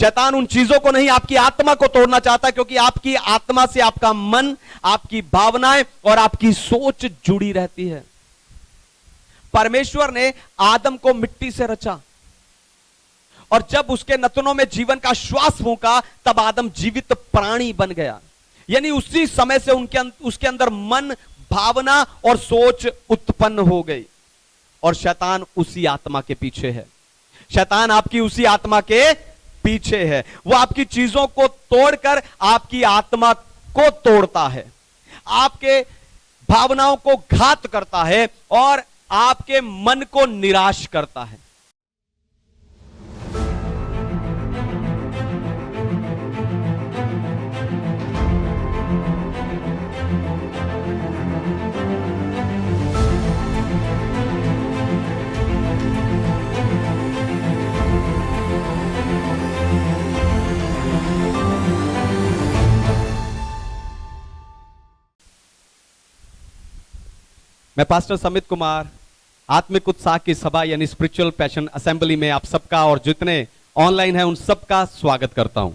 शैतान उन चीजों को नहीं, आपकी आत्मा को तोड़ना चाहता, क्योंकि आपकी आत्मा से आपका मन, आपकी भावनाएं और आपकी सोच जुड़ी रहती है। परमेश्वर ने आदम को मिट्टी से रचा और जब उसके नथनों में जीवन का श्वास फूंका तब आदम जीवित प्राणी बन गया। यानी उसी समय से उसके अंदर मन, भावना और सोच उत्पन्न हो गई। और शैतान उसी आत्मा के पीछे है। शैतान आपकी उसी आत्मा के पीछे है। वो आपकी चीजों को तोड़कर आपकी आत्मा को तोड़ता है, आपके भावनाओं को घात करता है और आपके मन को निराश करता है। मैं पास्टर समित कुमार आत्मिक उत्साह की सभा यानी स्पिरिचुअल पैशन असेंबली में आप सबका और जितने ऑनलाइन हैं उन सबका स्वागत करता हूं।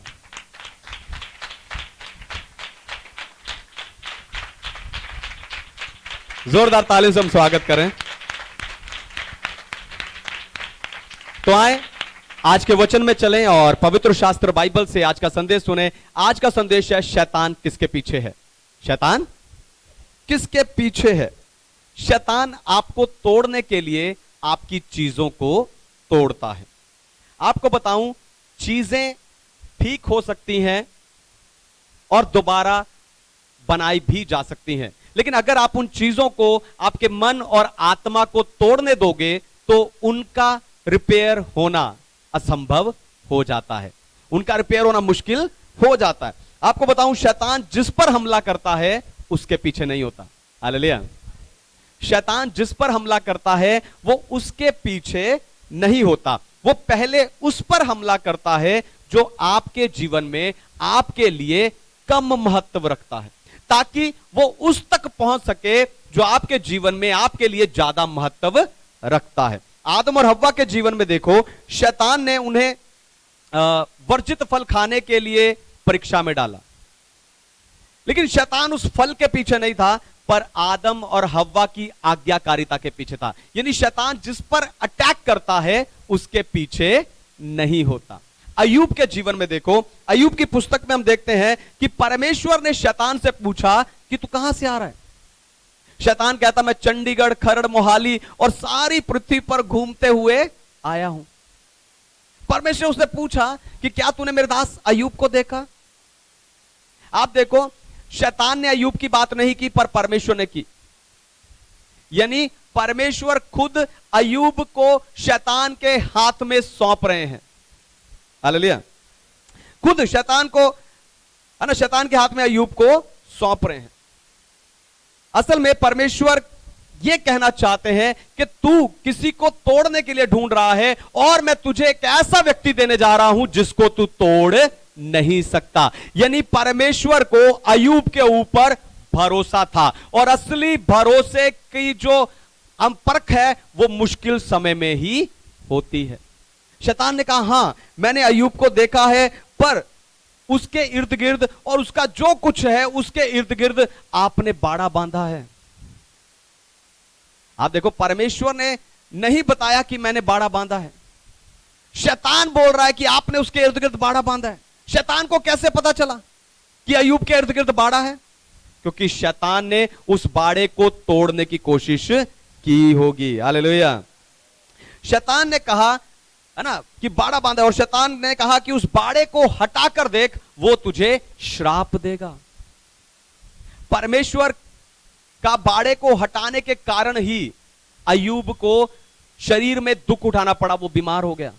जोरदार तालियों से हम स्वागत करें। तो आए आज के वचन में चलें और पवित्र शास्त्र बाइबल से आज का संदेश सुने। आज का संदेश है शैतान किसके पीछे है। शैतान किसके पीछे है। शैतान आपको तोड़ने के लिए आपकी चीजों को तोड़ता है। आपको बताऊं, चीजें ठीक हो सकती हैं और दोबारा बनाई भी जा सकती हैं, लेकिन अगर आप उन चीजों को आपके मन और आत्मा को तोड़ने दोगे तो उनका रिपेयर होना असंभव हो जाता है, उनका रिपेयर होना मुश्किल हो जाता है। आपको बताऊं, शैतान जिस पर हमला करता है उसके पीछे नहीं होता। हालेलुया। शैतान जिस पर हमला करता है वो उसके पीछे नहीं होता। वो पहले उस पर हमला करता है जो आपके जीवन में आपके लिए कम महत्व रखता है, ताकि वो उस तक पहुंच सके जो आपके जीवन में आपके लिए ज्यादा महत्व रखता है। आदम और हव्वा के जीवन में देखो, शैतान ने उन्हें वर्जित फल खाने के लिए परीक्षा में डाला, लेकिन शैतान उस फल के पीछे नहीं था पर आदम और हव्वा की आज्ञाकारिता के पीछे था। यानी शैतान जिस पर अटैक करता है उसके पीछे नहीं होता। अय्यूब के जीवन में देखो, अय्यूब की पुस्तक में हम देखते हैं कि परमेश्वर ने शैतान से पूछा कि तू कहां से आ रहा है। शैतान कहता मैं चंडीगढ़, खरड़, मोहाली और सारी पृथ्वी पर घूमते हुए आया हूं। परमेश्वर उसने पूछा कि क्या तूने मेरे दास अय्यूब को देखा। आप देखो, शैतान ने अय्यूब की बात नहीं की पर परमेश्वर ने की। यानी परमेश्वर खुद अय्यूब को शैतान के हाथ में सौंप रहे हैं। हालेलुया। खुद शैतान को, है ना, शैतान के हाथ में अय्यूब को सौंप रहे हैं। असल में परमेश्वर यह कहना चाहते हैं कि तू किसी को तोड़ने के लिए ढूंढ रहा है और मैं तुझे एक ऐसा व्यक्ति देने जा रहा हूं जिसको तू तोड़ नहीं सकता। यानी परमेश्वर को अय्यूब के ऊपर भरोसा था और असली भरोसे की जो परख है वो मुश्किल समय में ही होती है। शैतान ने कहा हां मैंने अय्यूब को देखा है, पर उसके इर्द गिर्द और उसका जो कुछ है उसके इर्द गिर्द आपने बाड़ा बांधा है। आप देखो, परमेश्वर ने नहीं बताया कि मैंने बाड़ा बांधा है। शैतान बोल रहा है कि आपने उसके इर्द गिर्द बाड़ा बांधा है। शैतान को कैसे पता चला कि अय्यूब के इर्द गिर्द बाड़ा है? क्योंकि शैतान ने उस बाड़े को तोड़ने की कोशिश की होगी। हालेलुया। शैतान ने कहा, है ना, कि बाड़ा बांधा, और शैतान ने कहा कि उस बाड़े को हटाकर देख, वो तुझे श्राप देगा। परमेश्वर का बाड़े को हटाने के कारण ही अय्यूब को शरीर में दुख उठाना पड़ा। वो बीमार हो गया,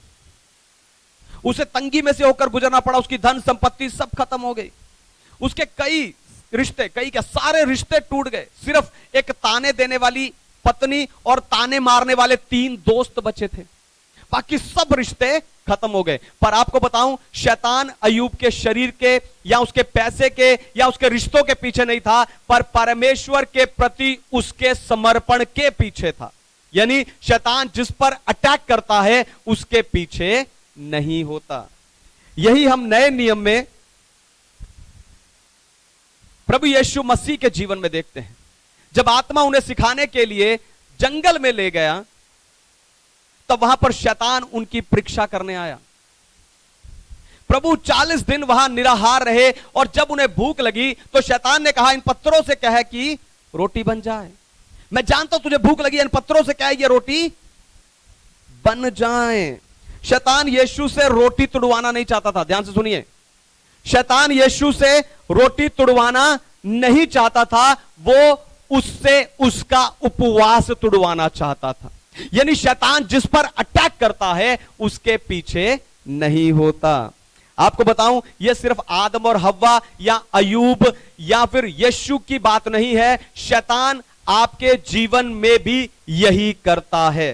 उसे तंगी में से होकर गुजरना पड़ा, उसकी धन संपत्ति सब खत्म हो गई, उसके कई रिश्ते, कई क्या सारे रिश्ते टूट गए। सिर्फ एक ताने देने वाली पत्नी और ताने मारने वाले 3 दोस्त बचे थे, बाकी सब रिश्ते खत्म हो गए। पर आपको बताऊं, शैतान अय्यूब के शरीर के या उसके पैसे के या उसके रिश्तों के पीछे नहीं था, पर परमेश्वर के प्रति उसके समर्पण के पीछे था। यानी शैतान जिस पर अटैक करता है उसके पीछे नहीं होता। यही हम नए नियम में प्रभु यीशु मसीह के जीवन में देखते हैं। जब आत्मा उन्हें सिखाने के लिए जंगल में ले गया, तब वहां पर शैतान उनकी परीक्षा करने आया। प्रभु 40 दिन वहां निराहार रहे, और जब उन्हें भूख लगी तो शैतान ने कहा, इन पत्थरों से कह कि रोटी बन जाए। मैं जानता हूं तुझे भूख लगी, इन पत्थरों से कह ये रोटी बन जाए। शैतान यीशु से रोटी तुड़वाना नहीं चाहता था। ध्यान से सुनिए, शैतान यीशु से रोटी तुड़वाना नहीं चाहता था, वो उससे उसका उपवास तुड़वाना चाहता था। यानी शैतान जिस पर अटैक करता है उसके पीछे नहीं होता। आपको बताऊं, यह सिर्फ आदम और हव्वा या अयूब या फिर यीशु की बात नहीं है, शैतान आपके जीवन में भी यही करता है।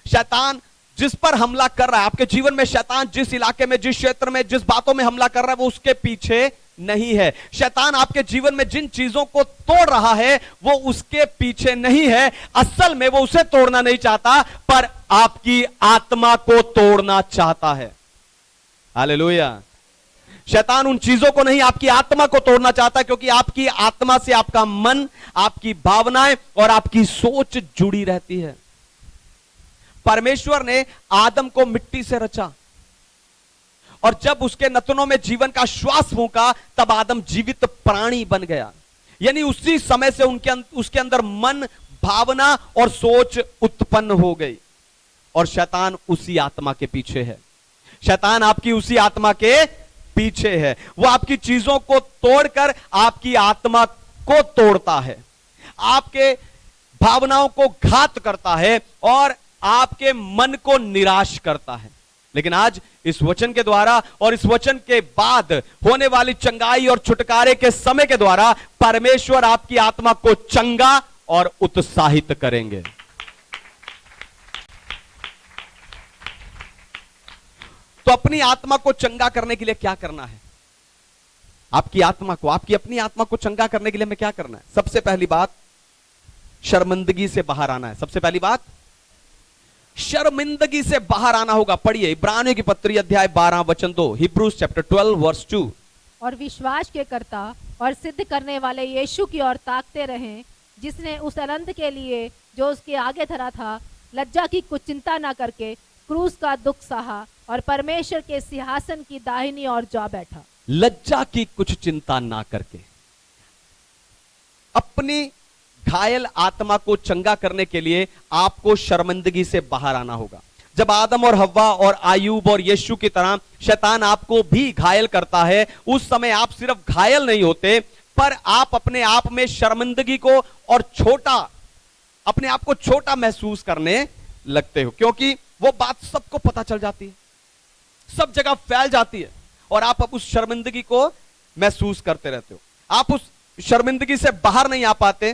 शैतान जिस पर हमला कर रहा है आपके जीवन में, शैतान जिस इलाके में, जिस क्षेत्र में, जिस बातों में हमला कर रहा है, वो उसके पीछे नहीं है। शैतान आपके जीवन में जिन चीजों को तोड़ रहा है वो उसके पीछे नहीं है। असल में वो उसे तोड़ना नहीं चाहता, पर आपकी आत्मा को तोड़ना चाहता है। हालेलुया। शैतान उन चीजों को नहीं, आपकी आत्मा को तोड़ना चाहता है, क्योंकि आपकी आत्मा से आपका मन, आपकी भावनाएं और आपकी सोच जुड़ी रहती है। परमेश्वर ने आदम को मिट्टी से रचा, और जब उसके नथनों में जीवन का श्वास फूंका, तब आदम जीवित प्राणी बन गया। यानी उसी समय से उसके अंदर मन, भावना और सोच उत्पन्न हो गई। और शैतान उसी आत्मा के पीछे है। शैतान आपकी उसी आत्मा के पीछे है। वो आपकी चीजों को तोड़कर आपकी आत्मा को तोड़ता है, आपके भावनाओं को घात करता है और आपके मन को निराश करता है। लेकिन आज इस वचन के द्वारा और इस वचन के बाद होने वाली चंगाई और छुटकारे के समय के द्वारा परमेश्वर आपकी आत्मा को चंगा और उत्साहित करेंगे। तो अपनी आत्मा को चंगा करने के लिए क्या करना है? आपकी आत्मा को, आपकी अपनी आत्मा को चंगा करने के लिए हमें क्या करना है? सबसे पहली बात, शर्मिंदगी से बाहर आना है। सबसे पहली बात, शर्मिंदगी से बाहर आना होगा। पढ़िए इब्रानियों की पत्री अध्याय 12 वचन 2, हिब्रूज चैप्टर 12 वर्स 2। और विश्वास के कर्ता और सिद्ध करने वाले यीशु की ओर ताकते रहें, जिसने उस अनंत के लिए जो उसके आगे धरा था, लज्जा की कुछ चिंता ना करके क्रूस का दुख सहा और परमेश्वर के सिंहासन की दाहिनी ओर जा बैठा। लज्जा की कुछ चिंता ना करके अपनी घायल आत्मा को चंगा करने के लिए आपको शर्मिंदगी से बाहर आना होगा। जब आदम और हव्वा और आयूब और यीशु की तरह शैतान आपको भी घायल करता है, उस समय आप सिर्फ घायल नहीं होते, पर आप अपने आप में शर्मिंदगी को और छोटा, अपने आप को छोटा महसूस करने लगते हो, क्योंकि वो बात सबको पता चल जाती है, सब जगह फैल जाती है, और आप अब उस शर्मिंदगी को महसूस करते रहते हो। आप उस शर्मिंदगी से बाहर नहीं आ पाते,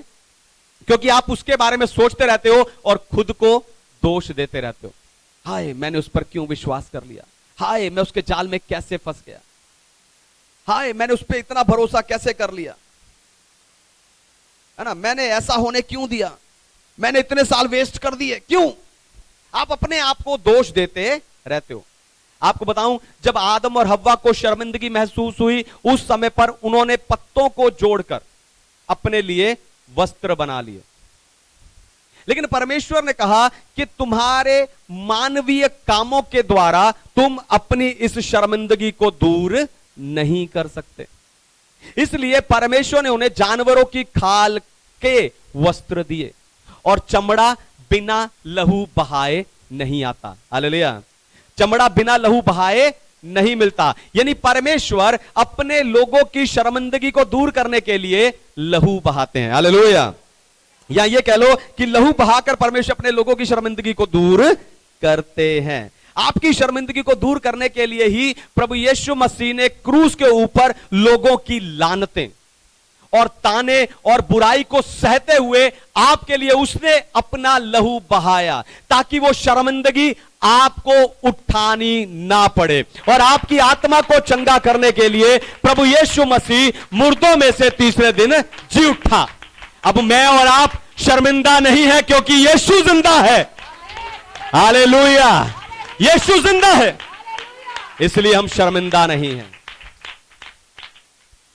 क्योंकि आप उसके बारे में सोचते रहते हो और खुद को दोष देते रहते हो। हाय, मैंने उस पर क्यों विश्वास कर लिया, हाय मैं उसके जाल में कैसे फंस गया, हाय मैंने उस पर इतना भरोसा कैसे कर लिया, है ना, मैंने ऐसा होने क्यों दिया, मैंने इतने साल वेस्ट कर दिए क्यों। आप अपने आप को दोष देते रहते हो। आपको बताऊं, जब आदम और हव्वा को शर्मिंदगी महसूस हुई, उस समय पर उन्होंने पत्तों को जोड़कर अपने लिए वस्त्र बना लिए। लेकिन परमेश्वर ने कहा कि तुम्हारे मानवीय कामों के द्वारा तुम अपनी इस शर्मिंदगी को दूर नहीं कर सकते। इसलिए परमेश्वर ने उन्हें जानवरों की खाल के वस्त्र दिए, और चमड़ा बिना लहू बहाए नहीं आता। हालेलुया। चमड़ा बिना लहू बहाए नहीं मिलता। यानी परमेश्वर अपने लोगों की शर्मिंदगी को दूर करने के लिए लहू बहाते हैं। हालेलुया। या ये कह लो कि लहू बहाकर परमेश्वर अपने लोगों की शर्मिंदगी को दूर करते हैं। आपकी शर्मिंदगी को दूर करने के लिए ही प्रभु यीशु मसीह ने क्रूस के ऊपर लोगों की लानतें और ताने और बुराई को सहते हुए आपके लिए उसने अपना लहू बहाया, ताकि वो शर्मिंदगी आपको उठानी ना पड़े। और आपकी आत्मा को चंगा करने के लिए प्रभु यीशु मसीह मुर्दों में से तीसरे दिन जी उठा। अब मैं और आप शर्मिंदा नहीं है, क्योंकि यीशु जिंदा है। हालेलुया। यीशु जिंदा है। इसलिए हम शर्मिंदा नहीं हैं।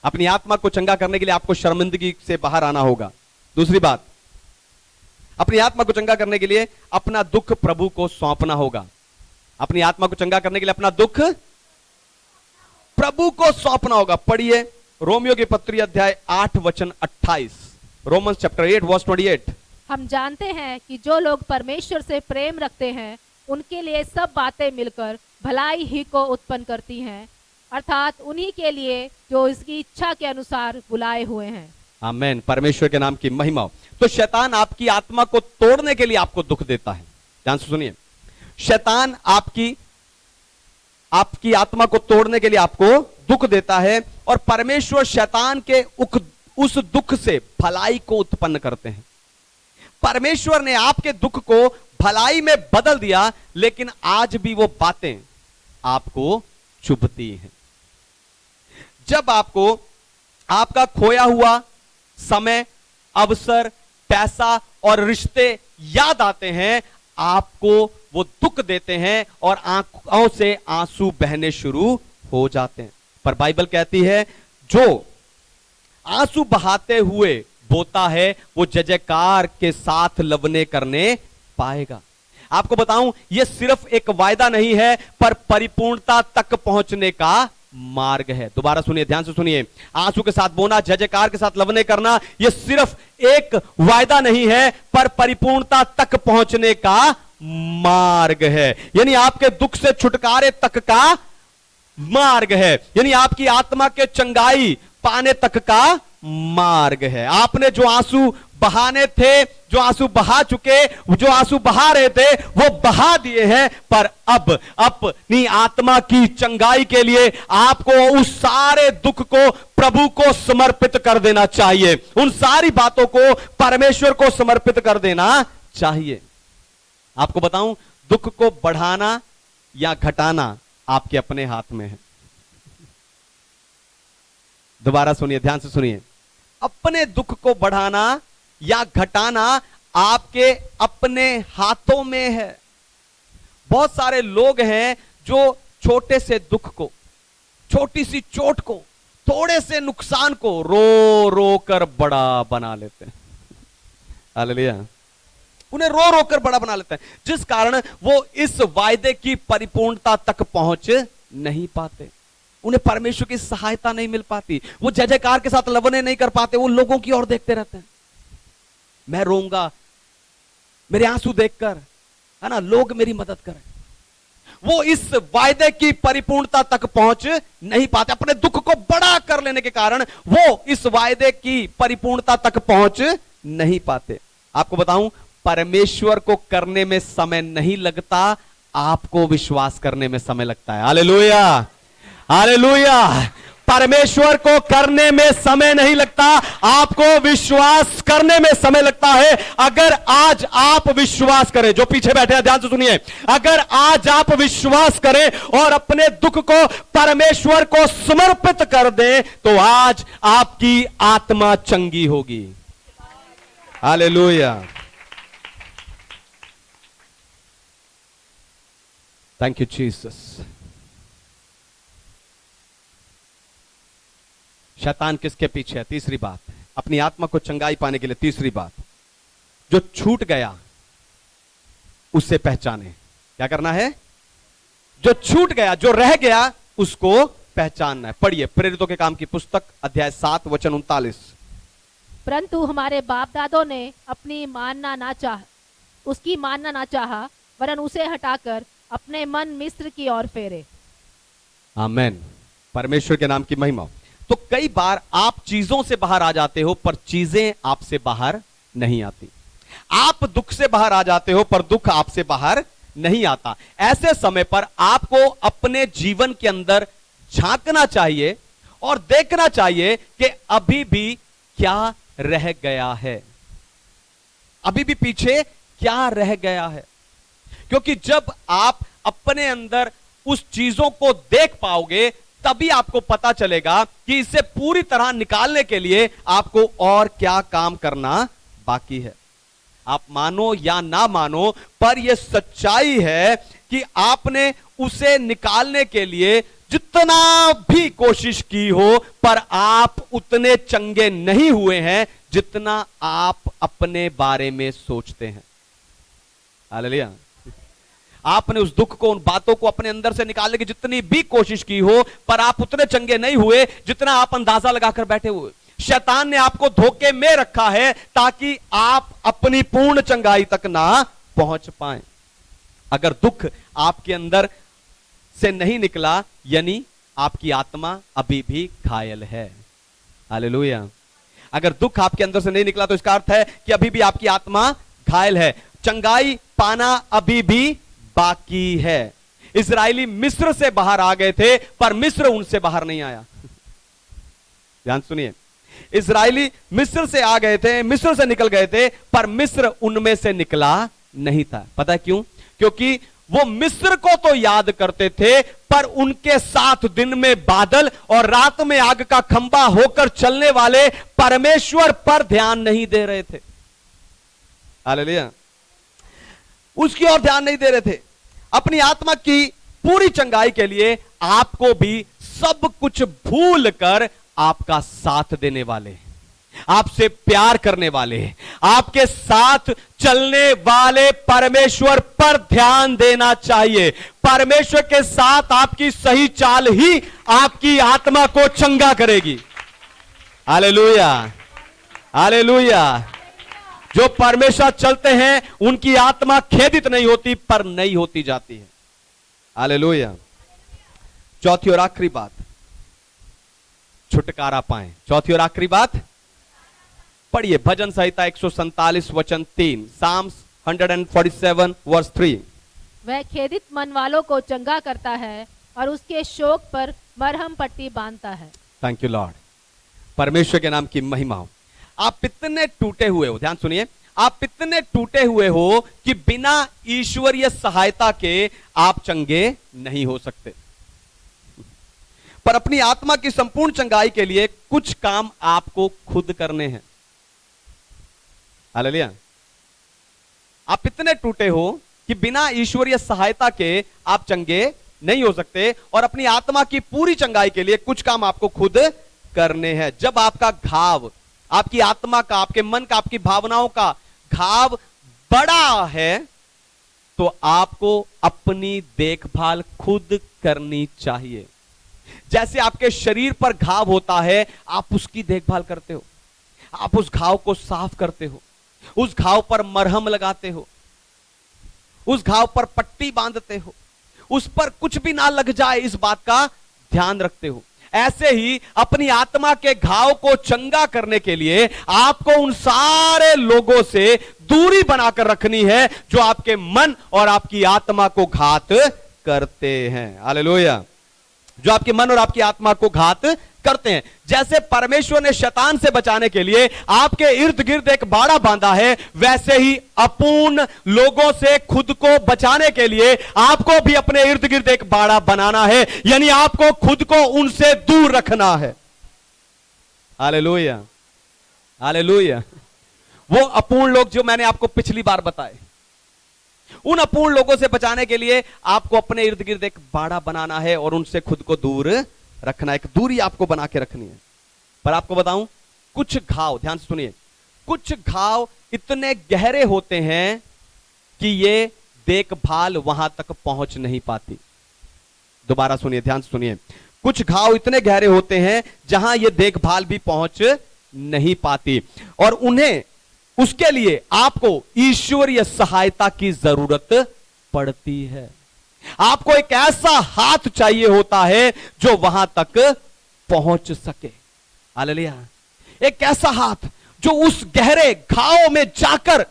अपनी आत्मा को चंगा करने के लिए आपको शर्मिंदगी से बाहर आना होगा। दूसरी बात, अपनी आत्मा को चंगा करने के लिए अपना दुख प्रभु को सौंपना होगा। अपनी आत्मा को चंगा करने के लिए अपना दुख प्रभु को सौंपना होगा। पढ़िए रोमियो की पत्री अध्याय 8 वचन 28, रोमन्स चैप्टर 8 वर्स 28। हम जानते हैं कि जो लोग परमेश्वर से प्रेम रखते हैं उनके लिए सब बातें मिलकर भलाई ही को उत्पन्न करती हैं, अर्थात उन्हीं के लिए जो इसकी इच्छा के अनुसार बुलाए हुए हैं। आमेन। परमेश्वर के नाम की महिमा हो। तो शैतान आपकी आत्मा को तोड़ने के लिए आपको दुख देता है। ध्यान से सुनिए, शैतान आपकी आत्मा को तोड़ने के लिए आपको दुख देता है और परमेश्वर शैतान के उस दुख से भलाई को उत्पन्न करते हैं। परमेश्वर ने आपके दुख को भलाई में बदल दिया, लेकिन आज भी वो बातें आपको चुभती हैं। जब आपको आपका खोया हुआ समय, अवसर, पैसा और रिश्ते याद आते हैं, आपको वो दुख देते हैं और आंखों से आंसू बहने शुरू हो जाते हैं। पर बाइबल कहती है जो आंसू बहाते हुए बोता है वो जय जयकार के साथ लवने करने पाएगा। आपको बताऊं, यह सिर्फ एक वायदा नहीं है पर परिपूर्णता तक पहुंचने का मार्ग है। दोबारा सुनिए, ध्यान से सुनिए। आंसू के साथ बोना, जय जयकार के साथ लवने करना, यह सिर्फ एक वायदा नहीं है पर परिपूर्णता तक पहुंचने का मार्ग है। यानी आपके दुख से छुटकारे तक का मार्ग है, यानी आपकी आत्मा के चंगाई पाने तक का मार्ग है। आपने जो आंसू बहाने थे, जो आंसू बहा चुके, जो आंसू बहा रहे थे वो बहा दिए हैं, पर अब अपनी आत्मा की चंगाई के लिए आपको उस सारे दुख को प्रभु को समर्पित कर देना चाहिए। उन सारी बातों को परमेश्वर को समर्पित कर देना चाहिए। आपको बताऊं, दुख को बढ़ाना या घटाना आपके अपने हाथ में है। दोबारा सुनिए, ध्यान से सुनिए। अपने दुख को बढ़ाना या घटाना आपके अपने हाथों में है। बहुत सारे लोग हैं जो छोटे से दुख को, छोटी सी चोट को, थोड़े से नुकसान को रो रो कर बड़ा बना लेते हैं। हालेलुया। उन्हें रो रो कर बड़ा बना लेते हैं, जिस कारण वो इस वायदे की परिपूर्णता तक पहुंच नहीं पाते। उन्हें परमेश्वर की सहायता नहीं मिल पाती। वो जय जयकार के साथ लवने नहीं कर पाते। वो लोगों की ओर देखते रहते हैं, मैं रोऊंगा, मेरे आंसू देखकर, है ना, लोग मेरी मदद करें। वो इस वायदे की परिपूर्णता तक पहुंच नहीं पाते। अपने दुख को बड़ा कर लेने के कारण वो इस वायदे की परिपूर्णता तक पहुंच नहीं पाते। आपको बताऊं, परमेश्वर को करने में समय नहीं लगता, आपको विश्वास करने में समय लगता है। Hallelujah, hallelujah. परमेश्वर को करने में समय नहीं लगता, आपको विश्वास करने में समय लगता है। अगर आज आप विश्वास करें, जो पीछे बैठे हैं ध्यान से सुनिए, अगर आज आप विश्वास करें और अपने दुख को परमेश्वर को समर्पित कर दें, तो आज आपकी आत्मा चंगी होगी। हालेलुया। Thank you Jesus. शैतान किसके पीछे है? तीसरी बात, अपनी आत्मा को चंगाई पाने के लिए तीसरी बात, जो छूट गया उससे पहचाने। क्या करना है? जो छूट गया, जो रह गया, उसको पहचानना है। पढ़िए प्रेरितों के काम की पुस्तक अध्याय 7 वचन 39। परंतु हमारे बाप दादों ने उसकी मानना ना चाहा, वरन उसे हटाकर अपने मन मिस्र की ओर फेरे। आमेन। परमेश्वर के नाम की महिमा। तो कई बार आप चीजों से बाहर आ जाते हो पर चीजें आपसे बाहर नहीं आती। आप दुख से बाहर आ जाते हो पर दुख आपसे बाहर नहीं आता। ऐसे समय पर आपको अपने जीवन के अंदर झांकना चाहिए और देखना चाहिए कि अभी भी क्या रह गया है, अभी भी पीछे क्या रह गया है। क्योंकि जब आप अपने अंदर उस चीजों को देख पाओगे, तभी आपको पता चलेगा कि इसे पूरी तरह निकालने के लिए आपको और क्या काम करना बाकी है। आप मानो या ना मानो, पर यह सच्चाई है, कि आपने उसे निकालने के लिए जितना भी कोशिश की हो, पर आप उतने चंगे नहीं हुए हैं जितना आप अपने बारे में सोचते हैं। हालेलुया। आपने उस दुख को, उन बातों को अपने अंदर से निकालने की जितनी भी कोशिश की हो, पर आप उतने चंगे नहीं हुए जितना आप अंदाजा लगाकर बैठे हुए। शैतान ने आपको धोखे में रखा है ताकि आप अपनी पूर्ण चंगाई तक ना पहुंच पाएं। अगर दुख आपके अंदर से नहीं निकला, यानी आपकी आत्मा अभी भी घायल है। हालेलुया। अगर दुख आपके अंदर से नहीं निकला तो इसका अर्थ है कि अभी भी आपकी आत्मा घायल है, चंगाई पाना अभी भी बाकी है। इजरायली मिस्र से बाहर आ गए थे, पर मिस्र उनसे बाहर नहीं आया। ध्यान सुनिए, इजरायली मिस्र से आ गए थे, मिस्र से निकल गए थे, पर मिस्र उनमें से निकला नहीं था। पता है क्यों? क्योंकि वो मिस्र को तो याद करते थे, पर उनके साथ दिन में बादल और रात में आग का खंभा होकर चलने वाले परमेश्वर पर ध्यान नहीं दे रहे थे। हालेलुया। उसकी ओर ध्यान नहीं दे रहे थे। अपनी आत्मा की पूरी चंगाई के लिए आपको भी सब कुछ भूल कर आपका साथ देने वाले, आपसे प्यार करने वाले, आपके साथ चलने वाले परमेश्वर पर ध्यान देना चाहिए। परमेश्वर के साथ आपकी सही चाल ही आपकी आत्मा को चंगा करेगी। Hallelujah, hallelujah. जो परमेश्वर चलते हैं उनकी आत्मा खेदित नहीं होती, पर नई होती जाती है। हालेलुया। चौथी और आखिरी बात, छुटकारा पाएं। चौथी और आखिरी बात पढ़िए, भजन संहिता 147 वचन 3, साम्स 147 वर्स 3। वह खेदित मन वालों को चंगा करता है और उसके शोक पर मरहम पट्टी बांधता है। Thank you Lord. परमेश्वर के नाम की महिमा हो। आप इतने टूटे हुए हो, ध्यान सुनिए, आप इतने टूटे हुए हो कि बिना ईश्वरीय सहायता के आप चंगे नहीं हो सकते। पर अपनी आत्मा की संपूर्ण चंगाई के लिए कुछ काम आपको खुद करने हैं। हालेलुया। आप इतने टूटे हो कि बिना ईश्वरीय सहायता के आप चंगे नहीं हो सकते, और अपनी आत्मा की पूरी चंगाई के लिए कुछ काम आपको खुद करने हैं। जब आपका घाव, आपकी आत्मा का, आपके मन का, आपकी भावनाओं का घाव बड़ा है, तो आपको अपनी देखभाल खुद करनी चाहिए। जैसे आपके शरीर पर घाव होता है, आप उसकी देखभाल करते हो, आप उस घाव को साफ करते हो, उस घाव पर मरहम लगाते हो, उस घाव पर पट्टी बांधते हो, उस पर कुछ भी ना लग जाए इस बात का ध्यान रखते हो। ऐसे ही अपनी आत्मा के घाव को चंगा करने के लिए आपको उन सारे लोगों से दूरी बनाकर रखनी है जो आपके मन और आपकी आत्मा को घात करते हैं। हालेलुया। जो आपके मन और आपकी आत्मा को घात करते हैं। जैसे परमेश्वर ने शैतान से बचाने के लिए आपके इर्द गिर्द एक बाड़ा बांधा है, वैसे ही अपूर्ण लोगों से खुद को बचाने के लिए आपको भी अपने इर्द गिर्द एक बाड़ा बनाना है, यानी आपको खुद को उनसे दूर रखना है। Hallelujah, hallelujah. वो अपूर्ण लोग जो मैंने आपको पिछली बार बताए, उन अपूर्ण लोगों से बचाने के लिए आपको अपने इर्द गिर्द एक बाड़ा बनाना है और उनसे खुद को दूर रखना, एक दूरी आपको बना के रखनी है। पर आपको बताऊं, कुछ घाव, ध्यान से सुनिए, कुछ घाव इतने गहरे होते हैं कि ये देखभाल वहां तक पहुंच नहीं पाती। दोबारा सुनिए, ध्यान से सुनिए। कुछ घाव इतने गहरे होते हैं जहां ये देखभाल भी पहुंच नहीं पाती, और उन्हें, उसके लिए आपको ईश्वरीय सहायता की जरूरत पड़ती है। आपको एक ऐसा हाथ चाहिए होता है जो वहां तक पहुंच सके। हालेलुया। एक ऐसा हाथ जो उस गहरे घाव में जाकर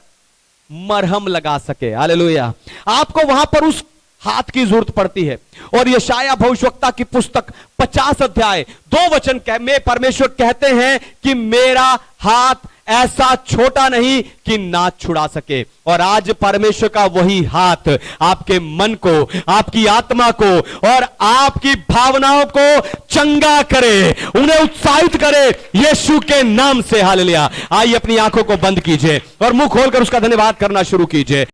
मरहम लगा सके। हालेलुया। आपको वहां पर उस हाथ की जरूरत पड़ती है। और यशाया भविष्यवक्ता की पुस्तक 50 अध्याय 2 वचन में परमेश्वर कहते हैं कि मेरा हाथ ऐसा छोटा नहीं कि ना छुड़ा सके। और आज परमेश्वर का वही हाथ आपके मन को, आपकी आत्मा को और आपकी भावनाओं को चंगा करे, उन्हें उत्साहित करे यीशु के नाम से। हालेलुया। आइए अपनी आंखों को बंद कीजिए और मुंह खोलकर उसका धन्यवाद करना शुरू कीजिए।